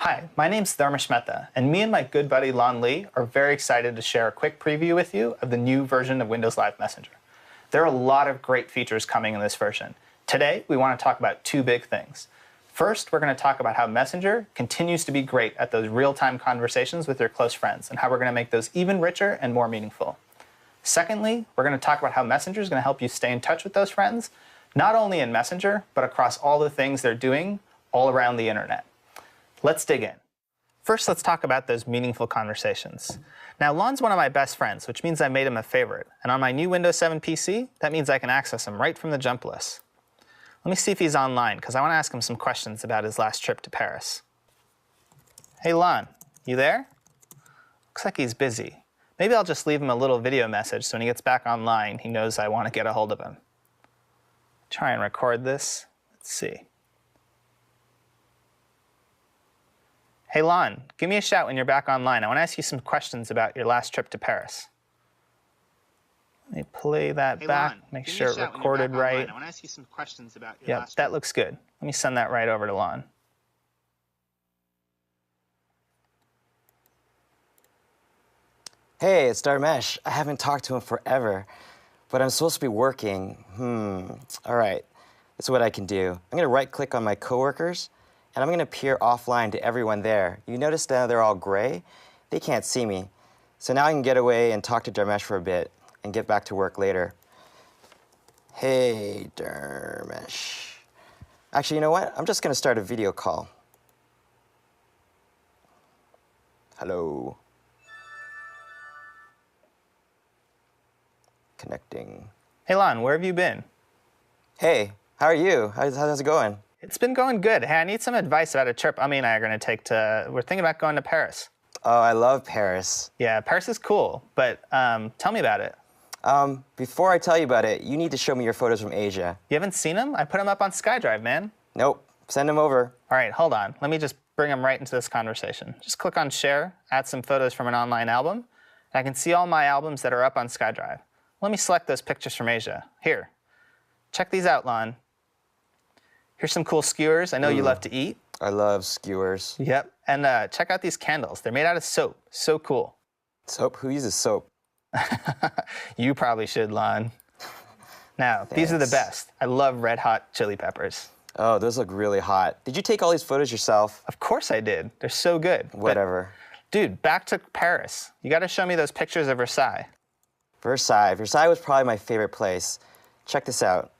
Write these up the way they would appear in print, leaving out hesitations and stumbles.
Hi, my name's Dharmesh Mehta, and me and my good buddy Lon Lee are very excited to share a quick preview with you of the new version of Windows Live Messenger. There are a lot of great features coming in this version. Today, we want to talk about two big things. First, we're going to talk about how Messenger continues to be great at those real-time conversations with your close friends, and how we're going to make those even richer and more meaningful. Secondly, we're going to talk about how Messenger is going to help you stay in touch with those friends, not only in Messenger, but across all the things they're doing all around the internet. Let's dig in. First, let's talk about those meaningful conversations. Now, Lon's one of my best friends, which means I made him a favorite. And on my new Windows 7 PC, that means I can access him right from the jump list. Let me see if he's online, because I want to ask him some questions about his last trip to Paris. Hey, Lon, you there? Looks like he's busy. Maybe I'll just leave him a little video message so when he gets back online, he knows I want to get a hold of him. Try and record this. Let's see. Hey, Lon, give me a shout when you're back online. I want to ask you some questions about your last trip to Paris. Let me play that back, Lon, make sure it recorded right. I want to ask you some questions about your Yep, that looks good. Let me send that right over to Lon. Hey, it's Dharmesh. I haven't talked to him forever, but I'm supposed to be working. All right, this is what I can do. I'm gonna right-click on my coworkers, and I'm gonna appear offline to everyone there. You notice now they're all gray? They can't see me. So now I can get away and talk to Dharmesh for a bit and get back to work later. Hey, Dharmesh. Actually, you know what? I'm just gonna start a video call. Hello. Connecting. Hey, Lon, where have you been? Hey, how are you? How's it going? It's been going good. Hey, I need some advice about a trip Ami and I are going to take to, we're thinking about going to Paris. Oh, I love Paris. Yeah, Paris is cool, but tell me about it. Before I tell you about it, you need to show me your photos from Asia. You haven't seen them? I put them up on SkyDrive, man. Nope, send them over. All right, hold on. Let me just bring them right into this conversation. Just click on Share, add some photos from an online album, and I can see all my albums that are up on SkyDrive. Let me select those pictures from Asia. Here, check these out, Lon. Here's some cool skewers. I know you love to eat. I love skewers. Yep, and check out these candles. They're made out of soap. So cool. Soap? Who uses soap? You probably should, Lon. Now, these are the best. I love red hot chili peppers. Oh, those look really hot. Did you take all these photos yourself? Of course I did. They're so good. Whatever. But, dude, back to Paris. You got to show me those pictures of Versailles. Versailles. Versailles was probably my favorite place. Check this out.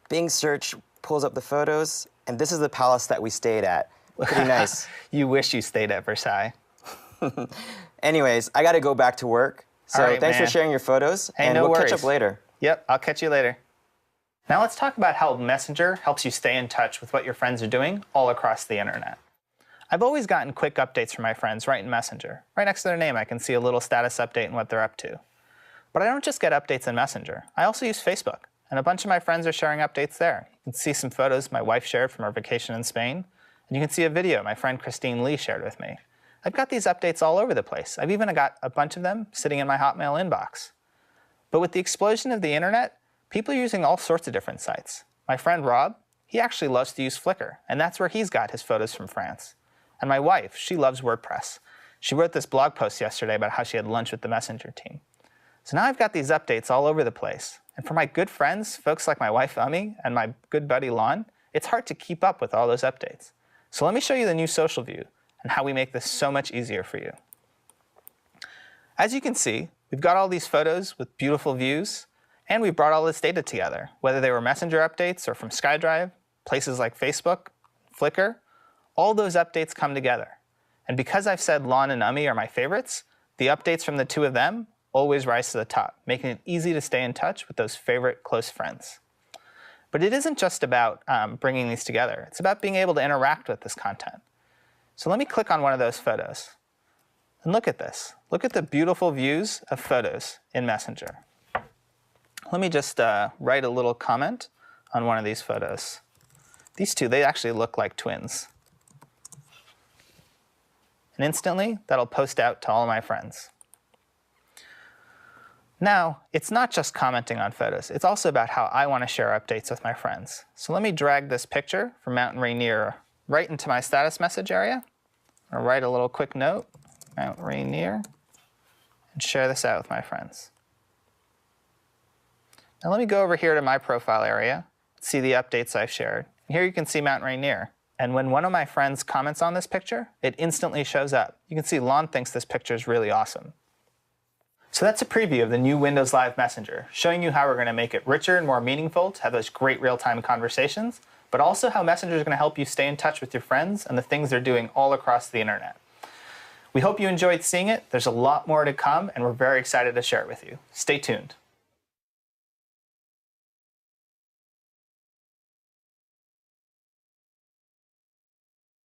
Bing search pulls up the photos, and this is the palace that we stayed at. Pretty nice. You wish you stayed at Versailles. Anyways, I got to go back to work. So right, thanks man. for sharing your photos, Hey, and no we'll worries. catch up later. Yep, I'll catch you later. Now let's talk about how Messenger helps you stay in touch with what your friends are doing all across the internet. I've always gotten quick updates from my friends right in Messenger. Right next to their name, I can see a little status update and what they're up to. But I don't just get updates in Messenger. I also use Facebook, and a bunch of my friends are sharing updates there. You can see some photos my wife shared from her vacation in Spain, and you can see a video my friend Christine Lee shared with me. I've got these updates all over the place. I've even got a bunch of them sitting in my Hotmail inbox. But with the explosion of the internet, people are using all sorts of different sites. My friend Rob, he actually loves to use Flickr, and that's where he's got his photos from France. And my wife, she loves WordPress. She wrote this blog post yesterday about how she had lunch with the Messenger team. So now I've got these updates all over the place. And for my good friends, folks like my wife Ami and my good buddy Lon, it's hard to keep up with all those updates. So let me show you the new social view and how we make this so much easier for you. As you can see, we've got all these photos with beautiful views, and we've brought all this data together, whether they were Messenger updates or from SkyDrive, places like Facebook, Flickr. All those updates come together. And because I've said Lon and Ami are my favorites, the updates from the two of them always rise to the top, making it easy to stay in touch with those favorite close friends. But it isn't just about bringing these together. It's about being able to interact with this content. So let me click on one of those photos. And look at this. Look at the beautiful views of photos in Messenger. Let me just write a little comment on one of these photos. These two, they actually look like twins. And instantly, that'll post out to all of my friends. Now, it's not just commenting on photos. It's also about how I want to share updates with my friends. So let me drag this picture from Mount Rainier right into my status message area. I'll write a little quick note, Mount Rainier, and share this out with my friends. Now let me go over here to my profile area, see the updates I've shared. Here you can see Mount Rainier. And when one of my friends comments on this picture, it instantly shows up. You can see Lon thinks this picture is really awesome. So that's a preview of the new Windows Live Messenger, showing you how we're going to make it richer and more meaningful to have those great real-time conversations, but also how Messenger is going to help you stay in touch with your friends and the things they're doing all across the internet. We hope you enjoyed seeing it. There's a lot more to come, and we're very excited to share it with you. Stay tuned.